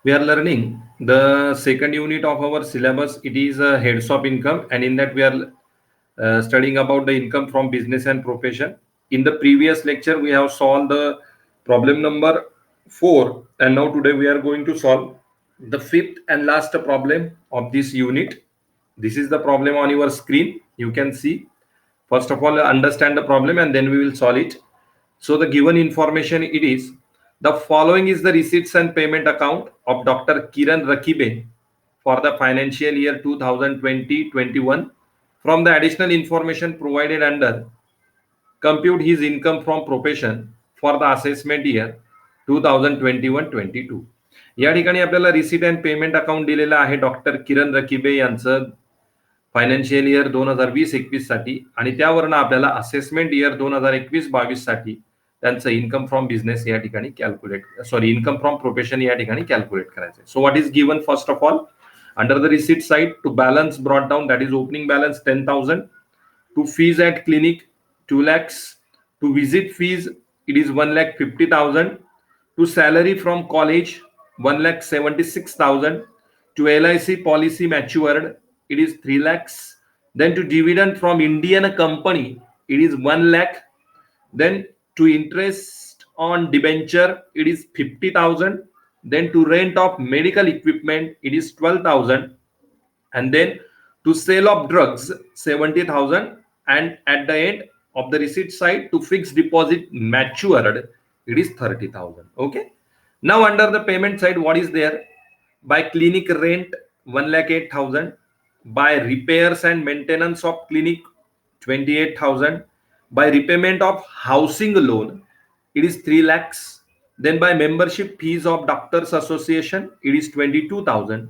We are learning the second unit of our syllabus. It is heads of income, and in that we are studying about the income from business and profession. In the previous lecture, we have solved the problem number 4, and now today we are going to solve the fifth and last problem of this unit. This is the problem on your screen. You can see. First of all, understand the problem and then we will solve it. So the given information it is the following is the receipts and payment account of Dr. Kiran Rakibe for the financial year 2020-21 from the additional information provided under compute his income from profession for the assessment year 2021-22. या ठिकाणी आपल्याला receipt and payment account दिलेलं आहे doctor किरण रकिबे यांचं financial year 2020-21 साठी आणि त्यावरनं आपल्याला assessment year 2021-22 साठी त्यांचं इन्कम फ्रॉम बिझनेस या ठिकाणी इन्कम फ्रॉम प्रोफेशन या ठिकाणी कॅल्क्युलेट करायचं आहे. So what is given first of all under the receipt side to balance brought down that is opening balance 10,000 to fees at clinic 2 lakhs to visit fees it is 1,50,000 to salary from college 1,76,000 to LIC policy matured it is 3 lakhs then to dividend from Indian company it is 1 lakh then to interest on debenture it is 50,000 then to rent of medical equipment it is 12,000 and then to sale of drugs 70,000 and at the end of the receipt side to fixed deposit matured it is 30,000. Okay, now under the payment side what is there? By clinic rent 1,08,000, by repairs and maintenance of clinic 28,000, by repayment of housing loan it is 3 lakhs, then by membership fees of doctors association it is 22,000,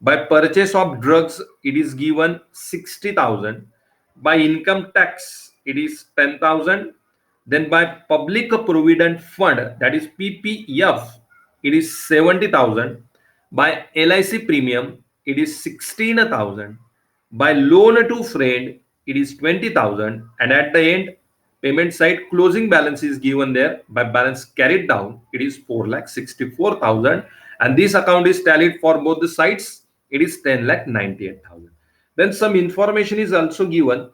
by purchase of drugs it is given 60,000, by income tax it is 10,000, then by public provident fund that is PPF it is 70,000, by LIC premium it is 16,000, by loan to friend it is 20,000, and at the end payment side closing balance is given there by balance carried down it is 4,64,000, and this account is tallied for both the sides it is 10,98,000. Then some information is also given.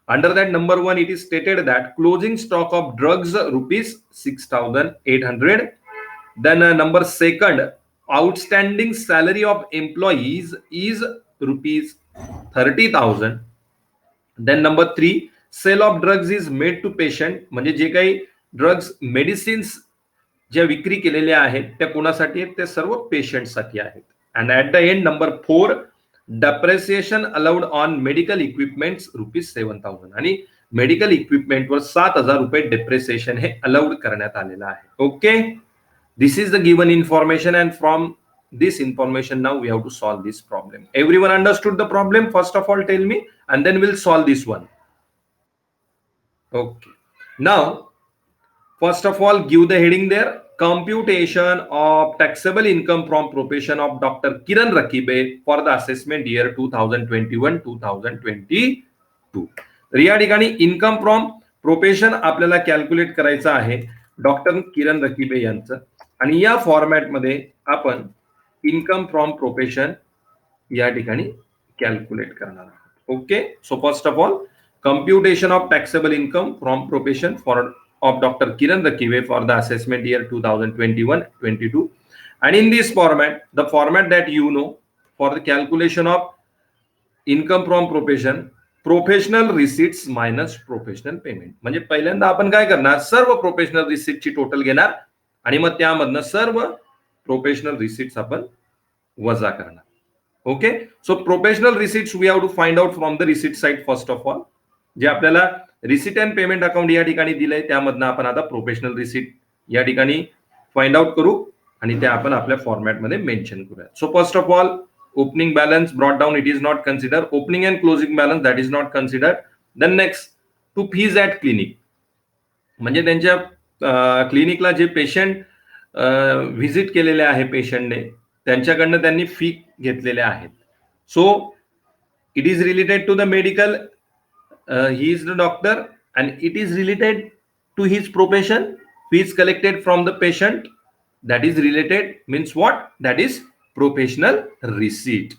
Under that number 1 it is stated that closing stock of drugs rupees 6,800, then number 2 outstanding salary of employees is rupees 30,000, then number 3 sale of drugs is made to patient म्हणजे जे काही drugs medicines ज्या विक्री केलेल्या आहेत त्या कोणासाठी आहेत? त्या सर्व पेशंट साठी आहेत. and at the end number 4 depreciation allowed on medical equipments rupees 7,000 आणि मेडिकल इक्विपमेंट वर 7,000 रुपये डेप्रिसिएशन हे अलाउड करण्यात आलेलं आहे. Okay, this is the given information and from this information now we have to solve this problem. Everyone understood the problem? First of all tell me and then we'll solve this one. Okay, now first of all give the heading there, computation of taxable income from profession of Dr. Kiran Rakibe for the assessment year 2021-2022. तर या ठिकाणी income from profession आपल्याला calculate करायचं आहे doctor किरण रकिबे यांचं, आणि या format मध्ये आपण इन्कम फ्रॉम प्रोफेशन या ठिकाणी कॅल्क्युलेट करणार आहोत. Okay, so first of all computation of taxable income from profession of Dr. Kiran Rakibe for the assessment year 2021-22, and in this format, the format that you know for the calculation of income from profession, professional receipts minus professional payment. म्हणजे पहिल्यांदा आपण काय करणार, सर्व professional रिसीटची total घेणार आणि मग त्यामधनं सर्व प्रोफेशनल रिसीट्स आपण वजा करणार. Okay, so professional receipts we have to find out from the receipt side. First of all जे आपल्याला रिसीट अँड पेमेंट अकाउंट या ठिकाणी दिलंय त्यामधनं आपण आता प्रोफेशनल रिसीट या ठिकाणी फाइंड आउट करू आणि ते आपण आपल्या फॉर्मॅट मध्ये मेन्शन करूया. So first of all opening balance brought down it is not considered, opening and closing balance that is not considered. Then next to fees at clinic, म्हणजे त्यांच्या क्लिनिकला जे पेशंट व्हिजिट केलेले आहे पेशंटने त्यांच्याकडनं त्यांनी फी घेतलेल्या आहेत. So it is related to the medical, he is the doctor and it is related to his profession, fees collected from the patient, that is related means what? That is professional receipt.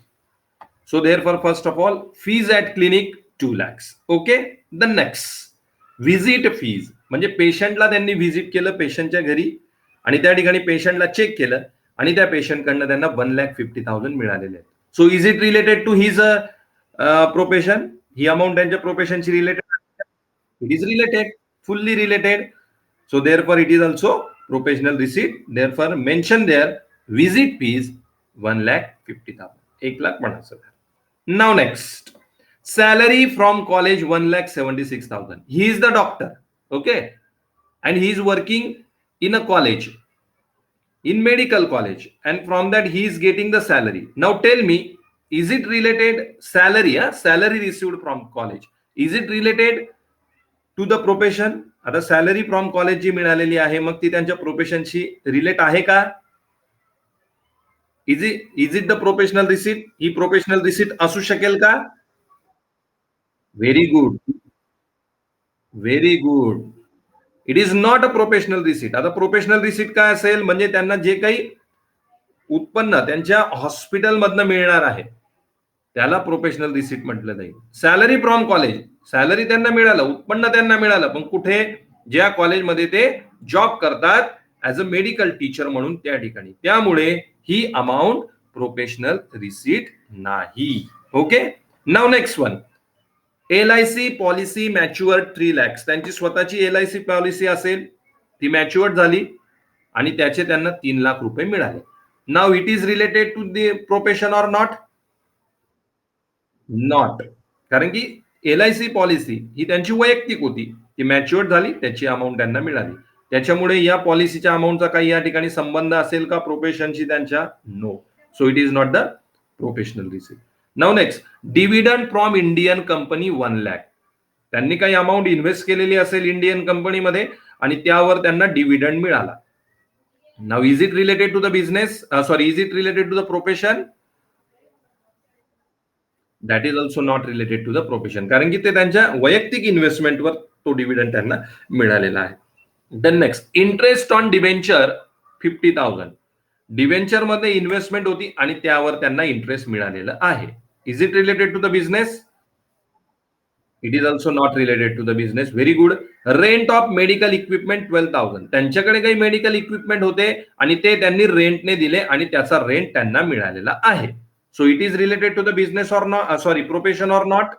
So therefore, first of all, fees at clinic 2 lakhs. Okay. The next visit fees म्हणजे पेशंटला त्यांनी visit केलं पेशंटच्या घरी आणि त्या ठिकाणी पेशंटला चेक केलं आणि त्या पेशंटकडनं त्यांना 1,50,000 मिळालेले आहेत. So is it related to his profession? ही अमाऊंट त्यांच्या प्रोफेशनशी related? It is related, fully related. So therefore it is also professional receipt. Therefore mention there visit fees 1,50,000. 1,50,000. Now next, salary from college 1,76,000. He is the doctor, okay, and he is working in a college, in medical college, and from that he is getting the salary. Now tell me, is it related salary? Salary received from college. Is it related to the profession? आता salary from college जी मिळालेली आहे मग ती त्यांच्या प्रोफेशनशी relate आहे का? Is it the professional receipt? ही प्रोफेशनल रिसीट असू शकेल का? Very good, very good. It is not a professional receipt. आता प्रोफेशनल रिसीट काय असेल? म्हणजे त्यांना जे काही उत्पन्न त्यांच्या हॉस्पिटलमधनं मिळणार आहे त्याला प्रोफेशनल रिसीट म्हटलं जाईल. सॅलरी फ्रॉम कॉलेज, सॅलरी त्यांना मिळालं, उत्पन्न त्यांना मिळालं, पण कुठे? ज्या कॉलेजमध्ये ते जॉब करतात ऍज अ मेडिकल टीचर म्हणून त्या ठिकाणी. त्यामुळे ही अमाऊंट प्रोफेशनल रिसीट नाही. Okay. Now next one, LIC policy matured 3 lakhs. त्यांची स्वतःची LIC पॉलिसी असेल, ती मॅच्युअर्ड झाली आणि त्याचे त्यांना 3 लाख रुपये मिळाले. Now it is related to the profession or not? Not. कारण की LIC पॉलिसी ही त्यांची वैयक्तिक होती, ती मॅच्युअर्ड झाली, त्याची अमाऊंट त्यांना मिळाली. त्याच्यामुळे या पॉलिसीच्या अमाऊंटचा काही या ठिकाणी संबंध असेल का प्रोफेशनशी त्यांच्या? No. So it is not the professional receipt. Now next, dividend from Indian company 1 lakh. त्यांनी काही अमाऊंट इन्व्हेस्ट केलेली असेल इंडियन कंपनीमध्ये आणि त्यावर त्यांना डिव्हिडंड मिळाला. Now is it related to the business? Is it related to the profession? That is also not related to the profession, कारण की ते त्यांच्या वैयक्तिक इन्व्हेस्टमेंटवर तो डिव्हिडंड त्यांना मिळालेला आहे. Then next, interest on debenture 50,000. Debenture मध्ये इन्व्हेस्टमेंट होती आणि त्यावर त्यांना इंटरेस्ट मिळालेला आहे. Is it related to the business? It is also not related to the business. Very good. Rent of medical equipment 12,000. त्यांच्याकडे काही मेडिकल इक्विपमेंट होते आणि ते त्यांनी रेंटने दिले आणि त्याचा रेंट त्यांना मिळालेला आहे. So it is related to the business or not? Profession or not?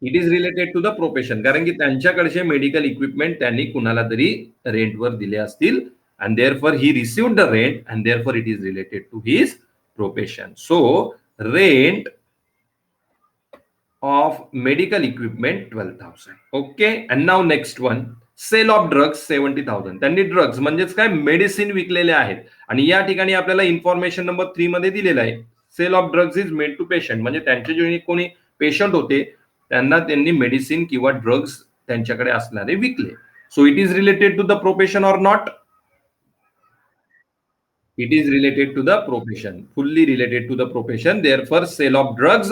It is related to the profession, कारण की त्यांच्याकडचे मेडिकल इक्विपमेंट त्यांनी कुणाला तरी रेंटवर दिले असतील and therefore he received the rent and therefore it is related to his profession. So rent of medical equipment 12,000. Okay. And now next one, sale of drugs 70,000. त्यांनी drugs म्हणजेच काय मेडिसिन विकलेले आहेत आणि या ठिकाणी आपल्याला इन्फॉर्मेशन नंबर 3 मध्ये दिलेलं आहे. Sale of drugs is made to patient, म्हणजे त्यांचे जे कोणी पेशंट होते त्यांना त्यांनी मेडिसिन किंवा ड्रग्स त्यांच्याकडे असणारे विकले. So it is related to the profession or not? It is related to the profession, fully related to the profession. Therefore sale of drugs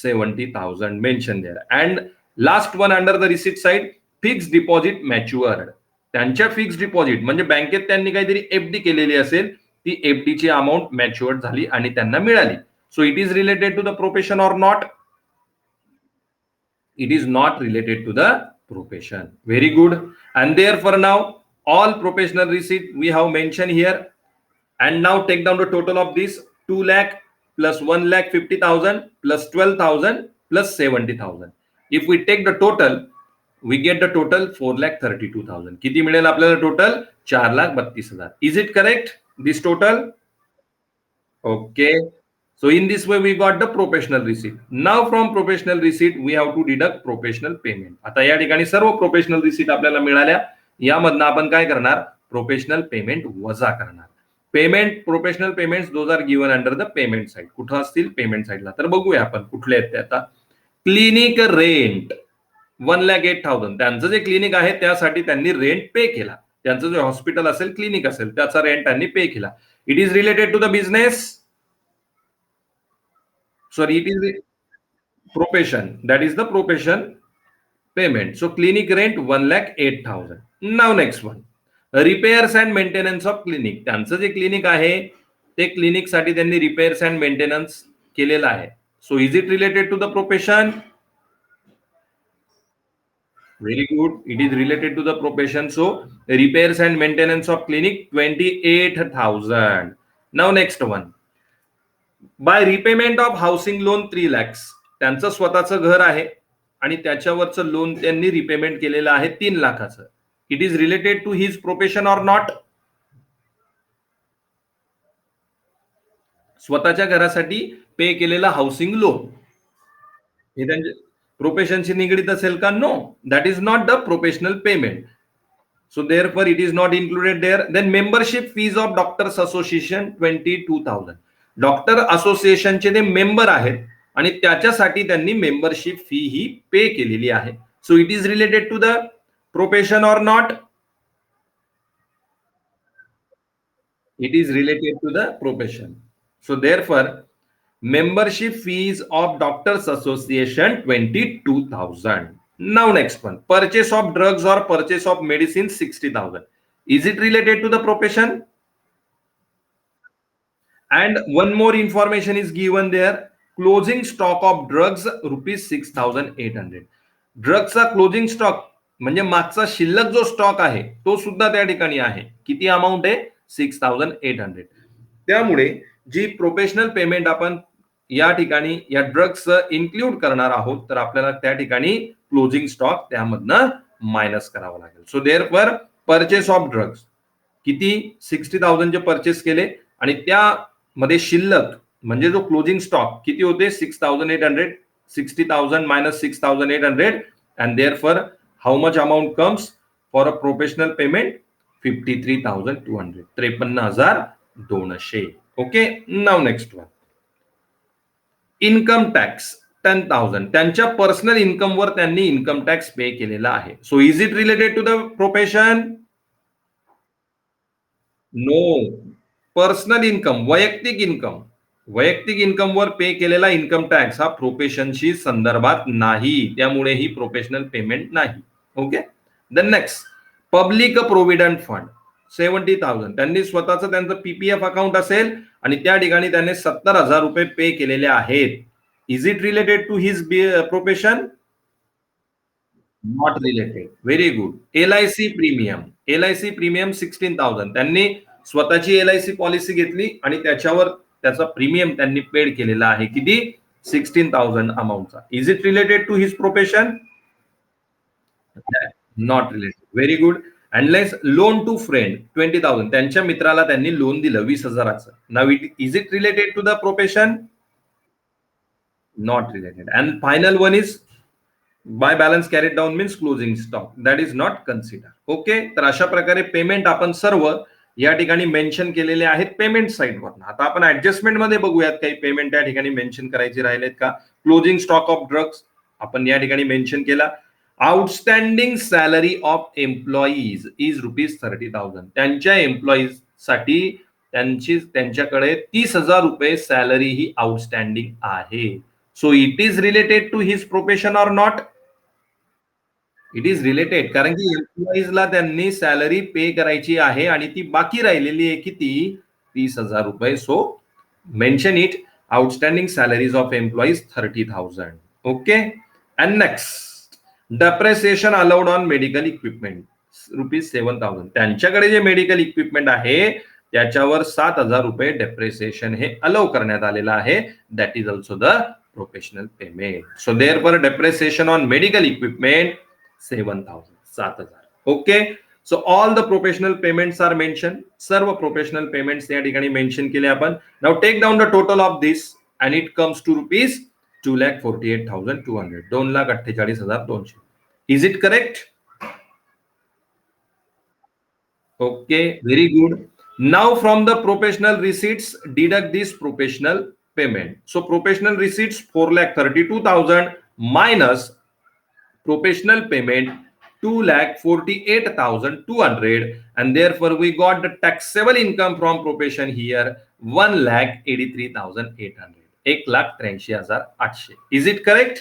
70,000 mention there. And last one under the receipt side, fix deposit matured. त्यांच्या fix deposit म्हणजे बँकेत त्यांनी काहीतरी FD केलेली असेल, ती FD ची amount matured झाली आणि त्यांना मिळाली. So it is related to the profession or not? It is not related to the profession. Very good. And therefore now all professional receipt we have mention here. And now take down the total of this 2 lakh plus 1,50,000 plus 12,000 plus 70,000. If we take the total, we get the total 4,32,000. किती मिळेल आपल्याला total? 4,32,000. Is it correct, this total? Okay. So in this way we got the professional receipt. Now from professional receipt we have to deduct professional payment. आता या ठिकाणी सर्व professional receipt आपल्याला मिळाल्या, यामधनं आपण काय करणार? प्रोफेशनल पेमेंट वजा करणार. Payment, professional payments those are given under the payment side. कुठं असतील? पेमेंट साइडला. तर बघूया आपण कुठले आहेत ते आता. Clinic rent 1,08,000. त्यांचं जे क्लिनिक आहे त्यासाठी त्यांनी रेंट पे केला. त्यांचं जे हॉस्पिटल असेल, क्लिनिक असेल, त्याचा रेंट त्यांनी पे केला. It is related to the business? Sorry, it is profession. That is the profession payment. So clinic rent 1,08,000. Now next one, repairs and maintenance of clinic, त्यांचं जे क्लिनिक आहे ते क्लिनिकसाठी त्यांनी रिपेअर्स अँड मेंटेनन्स केलेलं आहे. So is it related to the profession? Very good. It is related to the profession. So repairs and maintenance of clinic 28,000. Now next one. By repayment of housing loan 3 lakhs. त्यांचं स्वतःचं घर आहे आणि त्याच्यावरचं loan त्यांनी repayment केलेलं आहे 3 लाखाचं. It is related to his profession or not? स्वतःच्या घरासाठी पे केलेला हाऊसिंग लोन हे त्यांच्या प्रोफेशनशी निगडीत असेल का? No, that is not the professional payment. So therefore it is not included there. Then membership fees of Doctors Association 22,000. Doctor असोसिएशनचे ते मेंबर आहेत आणि त्याच्यासाठी त्यांनी मेंबरशिप फी ही पे केलेली आहे. So it is related to the profession or not? It is related to the profession. So therefore membership fees of Doctors Association 22,000. Now next one, purchase of drugs or purchase of medicine 60,000. Is it related to the profession? And one more information is given there. Closing stock of drugs rupees 6,800. ड्रग्सचा closing stock म्हणजे मागचा शिल्लक जो stock आहे तो सुद्धा त्या ठिकाणी आहे. किती अमाऊंट आहे? 6,800. त्यामुळे जी प्रोफेशनल पेमेंट आपण या ठिकाणी या ड्रग्स इन्क्लूड करणार आहोत तर आपल्याला त्या ठिकाणी क्लोजिंग स्टॉक त्यामधनं मायनस करावा लागेल. So therefore purchase of drugs किती? 60,000 चे परचेस केले आणि त्यामध्ये शिल्लक म्हणजे जो क्लोजिंग स्टॉक किती होते? 6,800. 60,000 minus 6,800 and therefore how much amount comes for a professional payment? 53,200. 53,200. Okay, now next one. Income tax 10,000. त्यांच्या पर्सनल इन्कम वर त्यांनी इन्कम टॅक्स पे केलेला आहे. So is it related to the profession? No. Personal income, वैयक्तिक income, वैयक्तिक income वर pay केलेला income tax हा प्रोफेशनशी संदर्भात नाही, त्यामुळे ही प्रोफेशनल पेमेंट नाही. Okay. The next, public provident fund 70,000. त्यांनी स्वतःचं त्यांचं पीपीएफ अकाउंट असेल आणि त्या ठिकाणी त्यांनी 70,000 रुपये पे केलेले आहेत. Is it related to his profession? Not related. Very good. LIC premium, LIC premium 16,000. त्यांनी स्वतःची एलआयसी पॉलिसी घेतली आणि त्याच्यावर त्याचा प्रीमियम त्यांनी पेड केलेला आहे. किती? 16,000 अमाऊंटचा. Is it related to his profession? Not related. Very good. And less loan to friend 20,000. त्यांच्या मित्राला त्यांनी लोन दिलं 20,000चं. Now is it related to the profession? Not related. And final one is by balance carried down means closing stock. That is not consider. Okay. तर अशा प्रकारे payment आपण सर्व या ठिकाणी मेन्शन केलेले आहेत पेमेंट साईडवर. आता आपण ऍडजस्टमेंट मध्ये बघूयात काही पेमेंट या ठिकाणी मेन्शन करायचे राहिलेत का. क्लोजिंग स्टॉक ऑफ ड्रग्स आपण या ठिकाणी मेन्शन केला. Outstanding salary of employees is rupees 30,000. त्यांच्या एम्प्लॉईज साठी त्यांच्याकडे 30,000 रुपये सॅलरी ही आउटस्टँडिंग आहे. So it is related to his profession or not? It is related, कारण की एम्प्लॉईजला त्यांनी सॅलरी पे करायची आहे आणि ती बाकी राहिलेली आहे किती? 30,000 रुपये. So mention it. Outstanding salaries of employees 30,000. Okay. And next, depreciation allowed on medical equipment rupees 7,000. त्यांच्याकडे जे मेडिकल इक्विपमेंट आहे त्याच्यावर 7,000 रुपये डेप्रेसिएशन हे अलाउ करण्यात आलेलं आहे. That is also the professional payment. So therefore depreciation on medical equipment 7,000. 7,000. Okay. So all the professional payments are mention. सर्व प्रोफेशनल पेमेंट्स या ठिकाणी मेन्शन केले आपण. Now take down the total of this and it comes to rupees 2,48,200. 2,48,200. Is it correct? Okay. Very good. Now from the professional receipts deduct this professional payment. So professional receipts 4,32,000 minus professional payment 2,48,200 and therefore we got the taxable income from profession here 1,83,800. 1,83,800. Is it correct?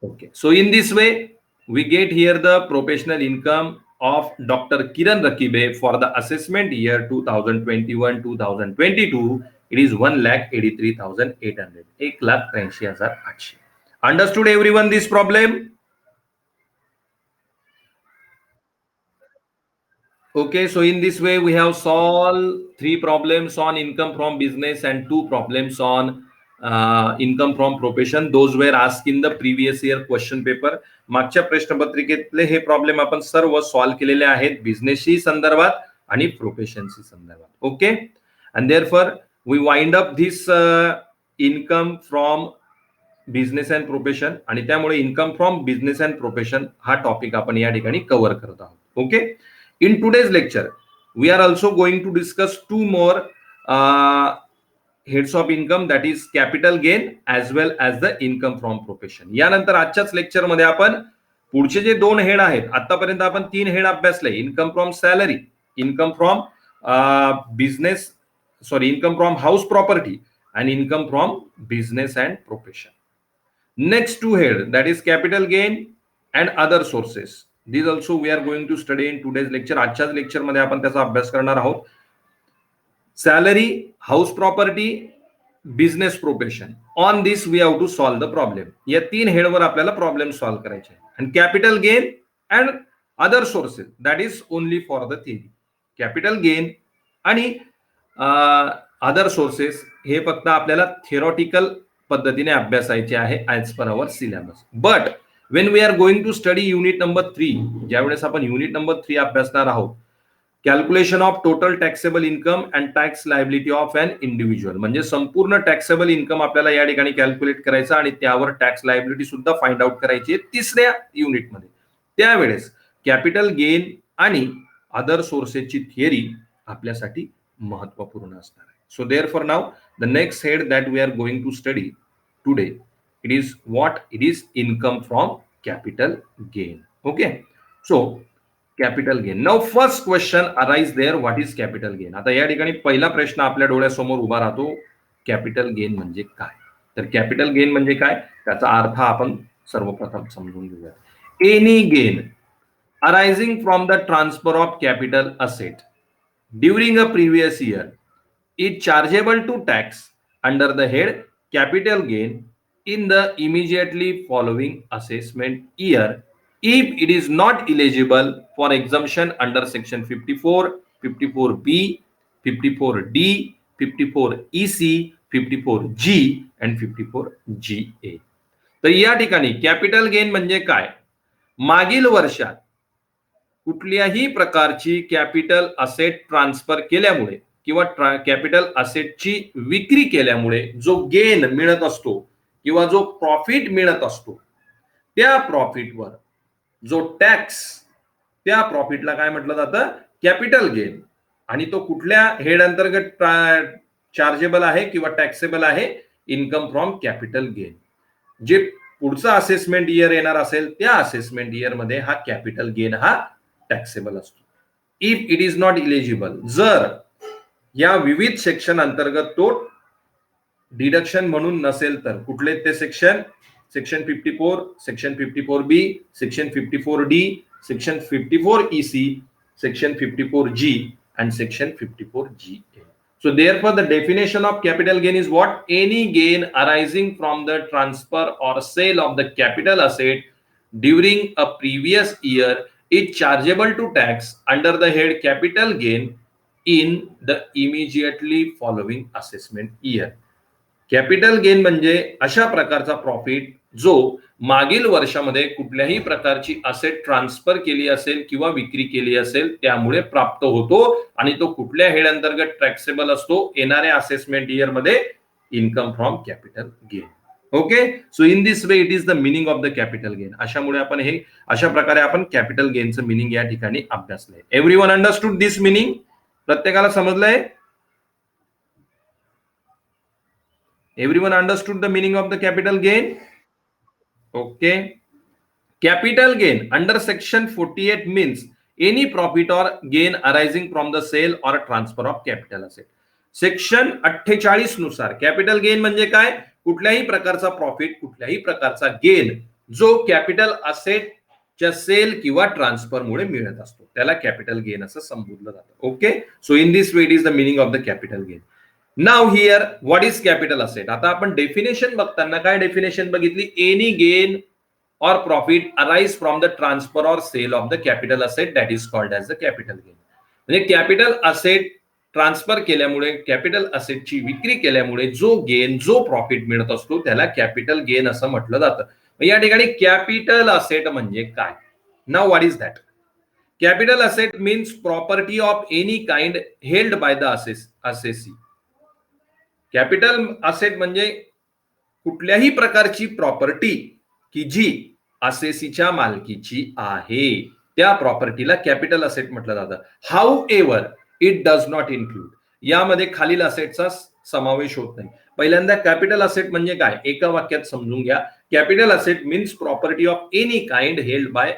Okay. So in this way we get here the professional income of Dr. Kiran Rakibe for the assessment year 2021-2022, it is 1,83,800. 1,83,800. Understood everyone this problem? Okay, so in this way we have solved 3 problems on income from business and 2 problems on income from profession. Those were asked in the previous year question paper. मागच्या प्रश्नपत्रिकेतले हे problem आपण सर्व solve केलेले आहेत बिझनेसशी संदर्भात आणि प्रोफेशनशी संदर्भात. Okay, and therefore we wind up this income from business and profession, आणि त्यामुळे income from business and profession हा टॉपिक आपण या ठिकाणी कव्हर करत आहोत. Okay, in today's lecture we are also going to discuss 2 more heads of income, that is capital gain as well as the income from profession. यानंतर आजच्याच lecture मध्ये आपण पुढचे जे 2 हेड आहेत, आतापर्यंत आपण 3 हेड अभ्यासले, income from salary, income from business, income from house property and income from business and profession. Next 2 head, that is capital gain and other sources. These also we are going to study in today's lecture. आजच्याच lecture मध्ये आपण त्याचा अभ्यास करणार आहोत. Salary, house property, business profession. On this we have to solve the problem. या 3 हेडवर आपल्याला प्रॉब्लेम सॉल्व्ह करायचे आहे. आणि capital gain and other sources, that is only for the theory. Capital gain आणि अदर सोर्सेस हे फक्त आपल्याला थिअरॉटिकल पद्धतीने अभ्यासायचे आहे as per our syllabus. But when we are going to study unit number 3, ज्यावेळेस आपण युनिट नंबर 3 अभ्यासणार आहोत, calculation of total taxable income and tax liability of an individual, म्हणजे संपूर्ण टॅक्सेबल इन्कम आपल्याला या ठिकाणी कॅल्क्युलेट करायचा आणि त्यावर टॅक्स लायबिलिटी सुद्धा फाइंड आउट करायची आहे 3ऱ्या युनिटमध्ये. त्यावेळेस कॅपिटल गेन आणि अदर सोर्सेसची थिअरी आपल्यासाठी महत्वपूर्ण असणार आहे. So therefore now the next head that we are going to study today, it is what? It is income from capital gain. Okay, so capital gain. Now first question arise there, what is capital gain? आता या ठिकाणी पहिला प्रश्न आपल्या डोळ्यासमोर उभा राहतो, capital gain म्हणजे काय? तर कॅपिटल गेन म्हणजे काय, त्याचा अर्थ आपण सर्वप्रथम समजून घेऊया. Any gain arising from the transfer of capital asset during a previous year is chargeable to tax under the head capital gain in the immediately following assessment year if it is not eligible for exemption under section 54, 54B, 54D, 54EC, 54G and 54GA. तर या ठिकाणी capital gain म्हणजे काय? मागील वर्षात कुठल्याही प्रकारची capital asset transfer केल्यामुळे किंवा कॅपिटल असेटची विक्री केल्यामुळे जो गेन मिळत असतो किंवा जो प्रॉफिट मिळत असतो, त्या प्रॉफिटवर जो टॅक्स, त्या प्रॉफिटला काय म्हटलं जातं? Capital gain. आणि तो कुठल्या हेड अंतर्गत चार्जेबल आहे किंवा टॅक्सेबल आहे? Income from capital gain. जे पुढचा असेसमेंट इयर येणार असेल त्या असेसमेंट इयर मध्ये हा कॅपिटल गेन हा टॅक्सेबल असतो. If it is not eligible, जर या विविध सेक्शन अंतर्गत तो डिडक्शन म्हणून नसेल तर कुठले ते section? Section 54, section 54B, section 54D, section 54EC, section 54G and section 54GA. So therefore the definition of capital gain is what? Any gain arising from the transfer or sale of the capital asset during a previous year is chargeable to tax under the head capital gain in the immediately following assessment year. Capital gain म्हणजे अशा प्रकारचा profit जो मागील वर्षामध्ये कुठल्याही प्रकारची asset transfer केली असेल किंवा विक्री केली असेल त्यामुळे प्राप्त होतो आणि तो कुठल्या हेड अंतर्गत टॅक्सेबल असतो? येणाऱ्या असेसमेंट इयर मध्ये income from capital gain. Okay, so in this way it is the meaning of the capital gain. अशामुळे आपण हे अशा प्रकारे आपण कॅपिटल गेनचं मिनिंग या ठिकाणी अभ्यासलंय. एव्हरीवन अंडरस्टूड दिस मिनिंग? प्रत्येकाला समजलंय? Everyone understood the meaning of the capital gain? Okay. Capital gain under section 48 means any profit or gain arising from the sale or transfer of capital asset. Section 48 नुसार capital gain म्हणजे काय? कुठल्याही प्रकारचा profit, कुठल्याही प्रकारचा gain जो capital asset च्या sale किंवा ट्रान्सफरमुळे मिळत असतो, त्याला कॅपिटल गेन असं संबोधलं जातं. Okay, so in this way it is the meaning of the capital gain. Now here what is capital asset. आता आपण डेफिनेशन बघताना काय डेफिनेशन बघितली, any gain or profit arise from the transfer or sale of the capital asset that is called as the capital gain. म्हणजे capital asset transfer केल्यामुळे, capital असेटची विक्री केल्यामुळे जो गेन, जो प्रॉफिट मिळत असतो त्याला कॅपिटल गेन असं म्हटलं जातं. या ठिकाणी कॅपिटल असेट म्हणजे काय. Now what is that. Capital asset means property of any kind held by the assessee. Capital asset म्हणजे कुठल्याही प्रकारची प्रॉपर्टी की जी असेसीच्या मालकीची आहे, त्या प्रॉपर्टीला कॅपिटल असेट म्हटलं जातं. How ever it does not include, यामध्ये खालील असेटचा समावेश होत नाही. पहिल्यांदा कॅपिटल असेट म्हणजे काय, एका वाक्यात समजून घ्या. Capital asset means property of any kind held by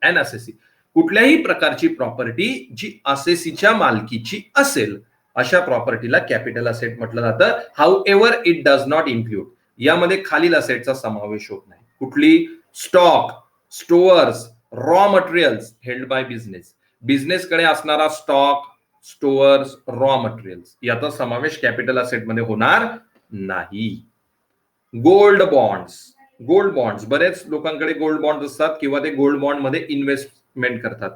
an assessee. कुठल्याही प्रकारची प्रॉपर्टी जी असेसीच्या मालकीची असेल अशा प्रॉपर्टीला कॅपिटल असेट म्हटलं जातं. How ever it does not include, यामध्ये खालील असेटचा समावेश होत नाही. कुठली, stock, stores, raw materials held by business. Business कडे असणारा स्टॉक, स्टोअर्स, रॉ मटेरियल्स याचा समावेश कॅपिटल असेट मध्ये होणार नाही. गोल्ड बॉन्ड्स, गोल्ड बॉन्ड्स, बरेच लोकांकडे गोल्ड बॉन्ड असतात किंवा ते गोल्ड बॉन्ड मध्ये इन्व्हेस्टमेंट करतात.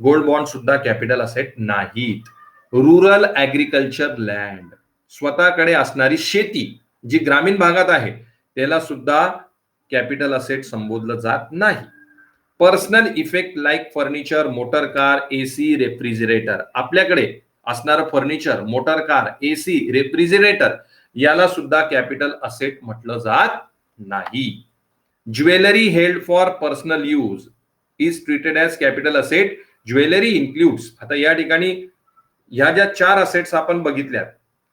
गोल्ड बॉन्ड सुद्धा कॅपिटल असेट नाहीत. रुरल ऍग्रिकल्चर लँड, स्वतःकडे असणारी शेती जी ग्रामीण भागात आहे त्याला सुद्धा कॅपिटल असेट संबोधलं जात नाही. Personal effect like furniture, motor car, AC, refrigerator, आपल्याकडे असणारं furniture, motor car, AC, refrigerator याला सुद्धा कॅपिटल असेट म्हटलं जात नाही. Jewellery held for personal use is treated as capital asset. Jewellery includes, आता या ठिकाणी ह्या ज्या 4 असेट्स आपण बघितल्यात,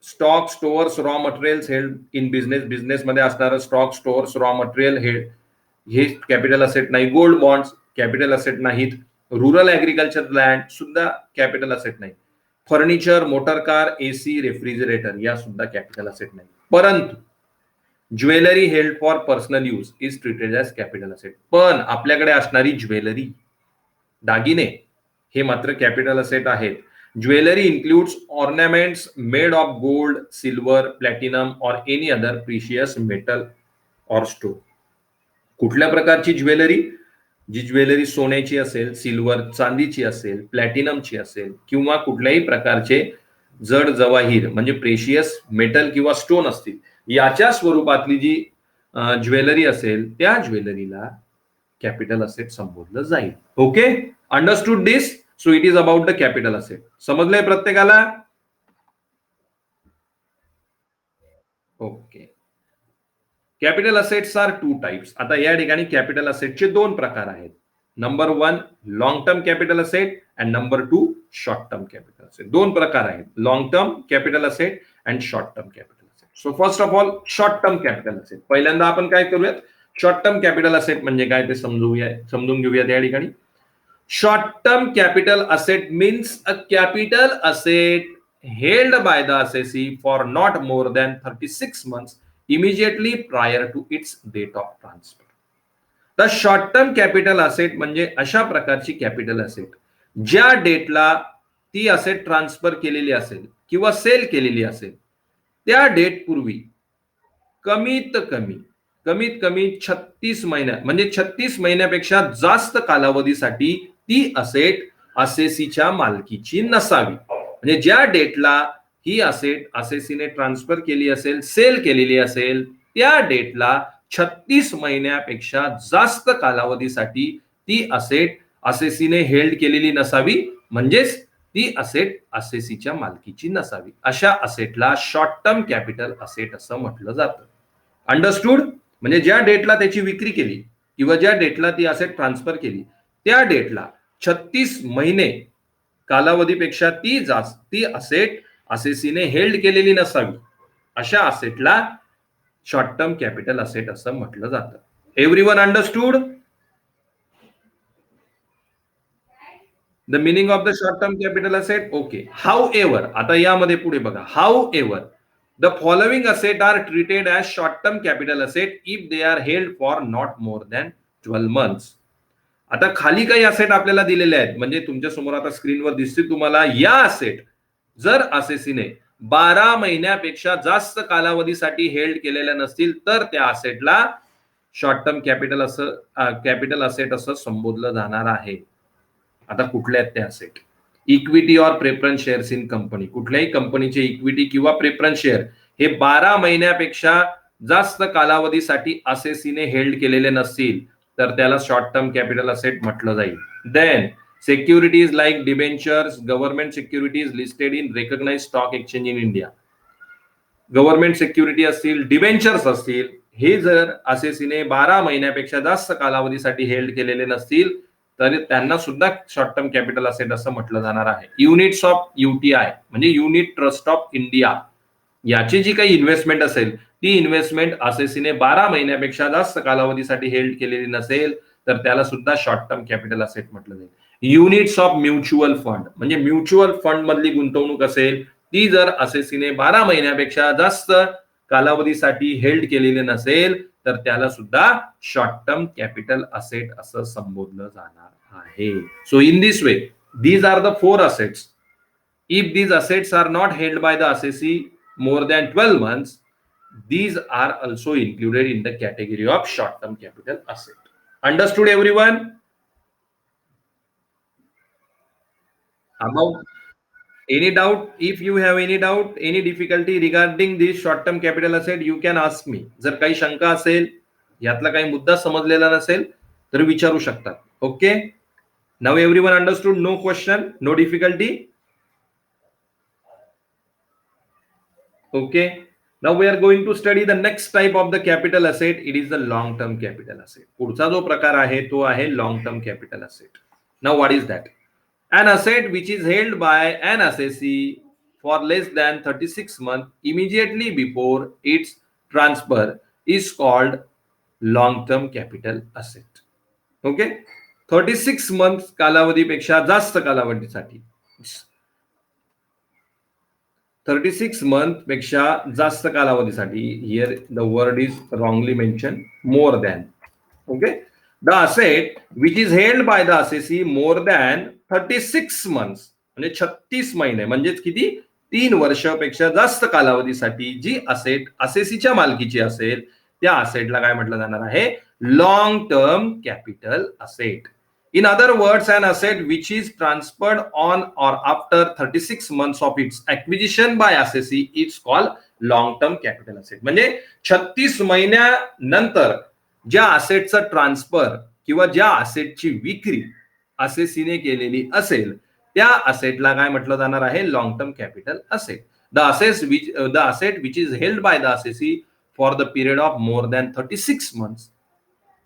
stock, stores, raw materials held in business, business मध्ये असणारं stock, stores, raw material held हे कॅपिटल असेट नाही. गोल्ड बॉन्ड्स कॅपिटल असेट नाहीत. रुरल ऍग्रिकल्चर लँड सुद्धा कॅपिटल असेट नाही. Furniture, motor car, AC, refrigerator या सुद्धा कॅपिटल असेट नाही. परंतु jewellery held for personal use is treated as capital asset. पण आपल्याकडे असणारी ज्वेलरी, दागिने हे मात्र कॅपिटल असेट आहेत. Jewellery includes ornaments made of gold, silver, platinum or any other precious metal or stone. कुठल्या प्रकारची ज्वेलरी, जी ज्वेलरी सोन्याची असेल, सिल्वर चांदीची असेल, प्लॅटिनमची असेल किंवा कुठल्याही प्रकारचे जड जवाहीर म्हणजे प्रेशियस मेटल किंवा स्टोन असतील, याच्या स्वरूपातली जी ज्वेलरी असेल त्या ज्वेलरीला कॅपिटल असेट संबोधलं जाईल. Okay, understood this. So it is about the capital asset. समजलंय प्रत्येकाला. Okay, capital assets are 2 types. आता या ठिकाणी कॅपिटल असेटचे 2 प्रकार आहेत. Number 1 long term capital asset and number 2 short term capital asset. 2 प्रकार आहेत, long term capital asset and short term capital asset. So first of all short term capital asset. पहिल्यांदा आपण काय करूयात, शॉर्ट टर्म कॅपिटल असेट म्हणजे काय ते समजून घेऊयात या ठिकाणी. Short-term capital asset means a capital asset held by the assessee for not more than 36 months immediately prior to its date of transfer. The short-term capital asset म्हणजे अशा प्रकारची कॅपिटल असेट ज्या डेटला ती असेट ट्रान्सफर केलेली असेल किंवा sale केलेली असेल त्या डेट पूर्वी कमीत कमी 36 महिन्या म्हणजे 36 महिन्यापेक्षा जास्त कालावधीसाठी ती असेट असेसीच्या मालकीची नसावी. म्हणजे ज्या डेटला ही असेट असेसीने ट्रान्सफर केली असेल, सेल केलेली असेल, त्या डेटला 36 महिन्यापेक्षा जास्त कालावधीसाठी ती असेट असेसीने हेल्ड केलेली नसावी, म्हणजेच ती असेट असेसीच्या मालकीची नसावी. अशा असेटला शॉर्ट टर्म कॅपिटल असेट असं म्हटलं जातं. अंडरस्टूड. म्हणजे ज्या डेटला त्याची विक्री केली किंवा ज्या डेटला ती असेट ट्रान्सफर केली त्या डेटला 36 महिने कालावधीपेक्षा ती असेट असेसीने हेल्ड केलेली नसावी, अशा असेटला शॉर्ट टर्म कॅपिटल असेट असं म्हटलं जातं. Everyone understood the meaning of the short term capital asset. Okay, how ever, आता यामध्ये पुढे बघा, how ever the following asset are treated as short term capital asset if they are held for not more than 12 months. आता खाली काही asset आपल्याला दिलेले आहेत, म्हणजे तुमच्या समोर आता स्क्रीनवर दिसतील तुम्हाला, या असेट जर असेसीने 12 महिन्यापेक्षा जास्त कालावधीसाठी हेल्ड केलेल्या नसतील तर त्या असेटला शॉर्ट टर्म कॅपिटल असेट असं संबोधलं जाणार आहे. आता कुठल्या आहेत ते asset? Equity or preference shares in company. कुठल्याही कंपनीचे इक्विटी किंवा प्रेफरन्स शेअर हे 12 महिन्यापेक्षा जास्त कालावधीसाठी असेसीने हेल्ड केलेले नसतील तर त्याला शॉर्ट टर्म कॅपिटल असेट म्हटलं जाईल. Then securities like debentures, government securities listed in recognized stock exchange in India. Government security असतील, डिबेंचर्स असतील, हे जर असेसीने 12 महिन्यापेक्षा जास्त कालावधीसाठी हेल्ड केलेले नसतील तर त्यांना सुद्धा शॉर्ट टर्म कॅपिटल असेट असं म्हटलं जाणार आहे. युनिट्स ऑफ युटीआय म्हणजे युनिट ट्रस्ट ऑफ इंडिया, याची जी काही इन्व्हेस्टमेंट असेल ती इन्व्हेस्टमेंट असेसीने 12 महिन्यापेक्षा जास्त कालावधीसाठी हेल्ड केलेली नसेल तर त्याला सुद्धा शॉर्ट टर्म कॅपिटल असेट म्हटलं जाईल. युनिट्स ऑफ म्युच्युअल फंड म्हणजे म्युच्युअल फंड मधली गुंतवणूक असेल ती जर असेसीने 12 महिन्यापेक्षा जास्त कालावधीसाठी हेल्ड केलेली नसेल तर त्याला सुद्धा शॉर्ट टर्म कॅपिटल असेट असं संबोधलं जाणार आहे. So in this way these are the 4 assets. If these assets are not held by the assessee more than 12 months, these are also included in the category of short term capital asset. Understood everyone? About any doubt? If you have any doubt, any difficulty regarding this short term capital asset, you can ask me. जर काही शंका असेल, यातला काही मुद्दा समजलेला नसेल तर विचारू शकता. Okay, now everyone understood? No question, no difficulty? Okay, now we are going to study the next type of the capital asset. It is the long term capital asset. पुढचा जो प्रकार आहे तो आहे long term capital asset. Now what is that? An asset which is held by an assessee for less than 36 months immediately before its transfer is called long term capital asset. Okay, 36 months कालावधीपेक्षा जास्त कालावधीसाठी, 36 months पेक्षा जास्त कालावधीसाठी, here the word is wrongly mentioned, more than. Okay, the asset which is held by the assessee more than 36 months म्हणजे 36 महिने म्हणजेच किती, 3 वर्षापेक्षा जास्त कालावधीसाठी जी असेट असेसीच्या मालकीची असेल त्या असेटला काय म्हटलं जाणार आहे? Long term capital asset. In other words, an asset which is transferred on or after 36 months of its acquisition by assessee is called long term capital asset. म्हणजे 36 महिन्यानंतर ज्या असेटचं ट्रान्सफर किंवा ज्या असेटची विक्री असेसीने केलेली असेल त्या असेटला काय म्हटलं जाणार आहे? Long term capital asset. The asset which is held by the assessee for the period of more than 36 months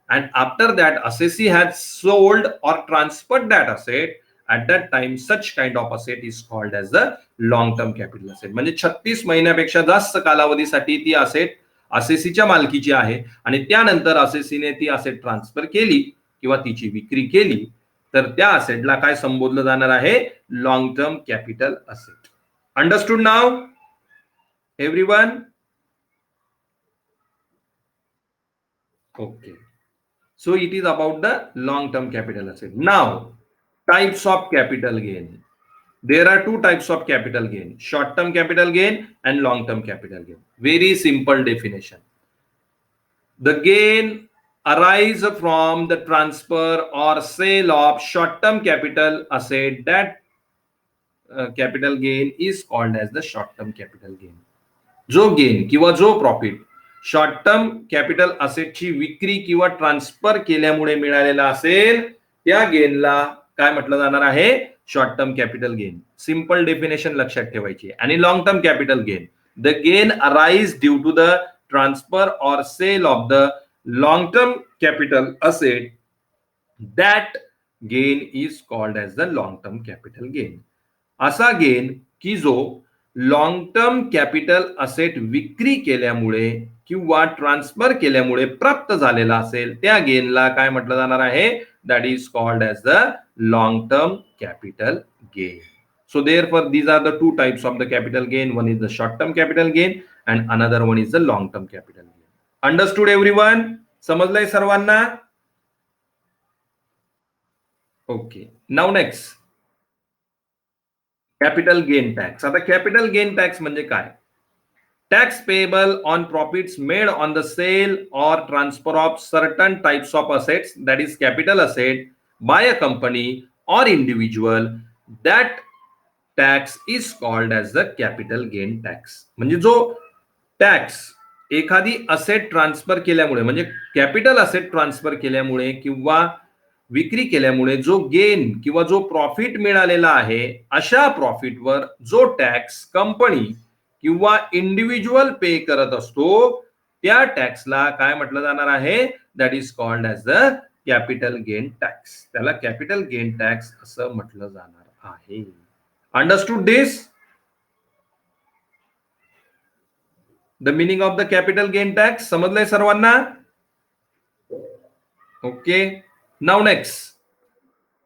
and after that assessee has sold or transferred that asset, at that time such kind of asset is called as the long term capital asset. म्हणजे 36 महिन्यापेक्षा जास्त कालावधीसाठी ती asset असेसीच्या मालकीची आहे आणि त्यानंतर असेसीने ती असेट ट्रान्सफर केली किंवा तिची विक्री केली तर त्या असेटला काय संबोधलं जाणार आहे? Long term capital asset. Understood now everyone? Okay, so it is about the long term capital asset. Now types of capital gain. There are 2 types of capital gain: short term capital gain and long term capital gain. Very simple definition. The gain arise from the transfer or sale of short term capital asset. That capital gain is called as the short term capital gain. जो gain किंवा जो profit short term capital असेटची विक्री किंवा transfer केल्यामुळे मिळालेला असेल त्या गेनला काय म्हटलं जाणार आहे? Short term capital gain. Simple definition लक्षात ठेवायची. आणि long term capital gain, the gain arise due to the transfer or sale of the long term capital asset, that gain is called as the long term capital gain. असा gain की जो long term capital asset विक्री केल्यामुळे किंवा transfer केल्यामुळे प्राप्त झालेला असेल त्या गेनला काय म्हटलं जाणार आहे? That is called as the long term capital gain. So therefore these are the 2 types of the capital gain. One is the short term capital gain and another one is the long term capital gain. Understood everyone? समजलंय सर्वांना? Okay, now next capital gain tax. आता capital gain tax म्हणजे काय? Tax payable on profits made on the sale or transfer of certain types of assets, that is capital asset, by a company or individual. That tax is called as the capital gain tax. म्हणजे जो tax एखादी asset transfer केल्यामुळे, म्हणजे capital asset transfer केल्यामुळे किंवा विक्री केल्यामुळे जो गेन किंवा जो प्रॉफिट मिळालेला आहे, अशा प्रॉफिटवर जो टॅक्स कंपनी किंवा इंडिव्हिज्युअल पे करत असतो, त्या टॅक्सला काय म्हटलं जाणार आहे? That is called as the capital gain tax. त्याला कॅपिटल गेन टॅक्स असं म्हटलं जाणार आहे. Understood this? The meaning of the capital gain tax समजलंय सर्वांना? Okay, now next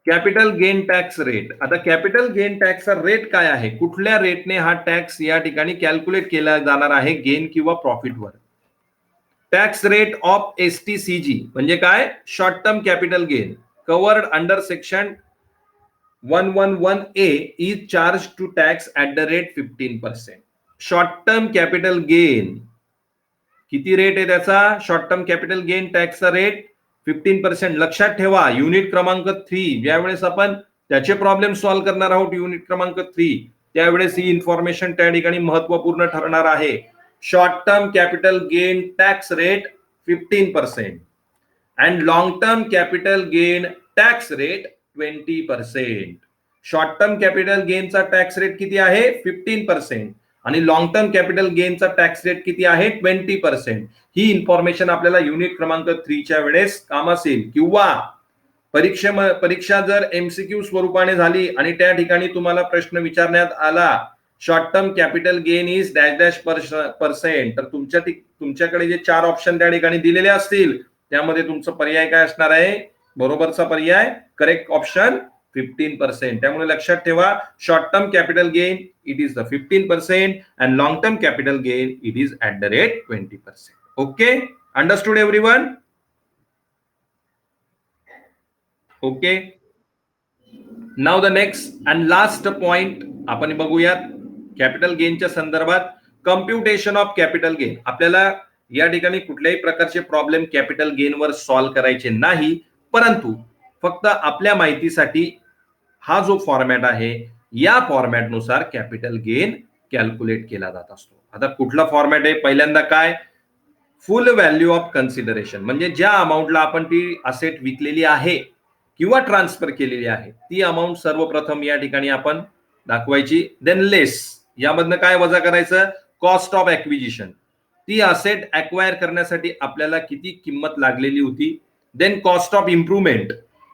capital gain tax rate. आता कॅपिटल गेन टॅक्सचा रेट काय आहे? कुठल्या रेटने हा टॅक्स या ठिकाणी कॅल्क्युलेट केला जाणार आहे गेन किंवा प्रॉफिटवर? टॅक्स रेट ऑफ एसटीसीजी म्हणजे काय? Short term capital gain covered under section 111A is charge to tax at the rate 15%. Short term capital gain किती रेट आहे त्याचा? शॉर्ट टर्म कॅपिटल गेन टॅक्सचा रेट 15%. लक्षात ठेवा, युनिट क्रमांक 3 ज्यावेळेस आपण त्याचे प्रॉब्लेम सॉल्व्ह करणार आहोत, युनिट क्रमांक 3, त्यावेळेस ही इन्फॉर्मेशन त्या ठिकाणी महत्वपूर्ण ठरणार आहे. Short term capital gain tax rate 15% and long term capital gain tax rate 20%. Short term capital गेनचा टॅक्स रेट किती आहे? 15% आणि लॉंग टर्म कॅपिटल गेनचा टॅक्स रेट किती आहे? 20%. ही इन्फॉर्मेशन आपल्याला युनिट क्रमांक 3 च्या वेळेस कामास येईल. किंवा परीक्षा जर एमसीक्यू स्वरूपाने झाली आणि त्या ठिकाणी तुम्हाला प्रश्न विचारण्यात आला, short term capital gain is dash dash percent, तर तुमच्याकडे जे 4 ऑप्शन त्या ठिकाणी दिलेले असतील, त्यामध्ये तुमचा पर्याय काय असणार आहे? बरोबरचा पर्याय करेक्ट ऑप्शन 15%. त्यामुळे लक्षात ठेवा, short term capital gain it is the 15% and long term capital gain it is at the rate 20%. Okay, understood everyone? Okay, now the next and last point आपण बघूयात कॅपिटल गेनच्या संदर्भात. Computation of capital gain. आपल्याला या ठिकाणी कुठल्याही प्रकारचे problem capital गेनवर solve करायचे नाही, परंतु फक्त आपल्या माहितीसाठी हा जो फॉर्मॅट आहे, या फॉर्मॅटनुसार कॅपिटल गेन कॅल्क्युलेट केला जात असतो. आता कुठला फॉर्मॅट आहे? पहिल्यांदा काय? फुल व्हॅल्यू ऑफ कन्सिडरेशन, म्हणजे ज्या अमाऊंटला आपण ती असेट विकलेली आहे किंवा ट्रान्सफर केलेली आहे, ती अमाऊंट सर्वप्रथम या ठिकाणी आपण दाखवायची. देन लेस, यामधनं काय वजा करायचं? कॉस्ट ऑफ ऍक्विजिशन, ती असेट अक्वायर करण्यासाठी आपल्याला किती किंमत लागलेली होती. देन कॉस्ट ऑफ इम्प्रुव्हमेंट,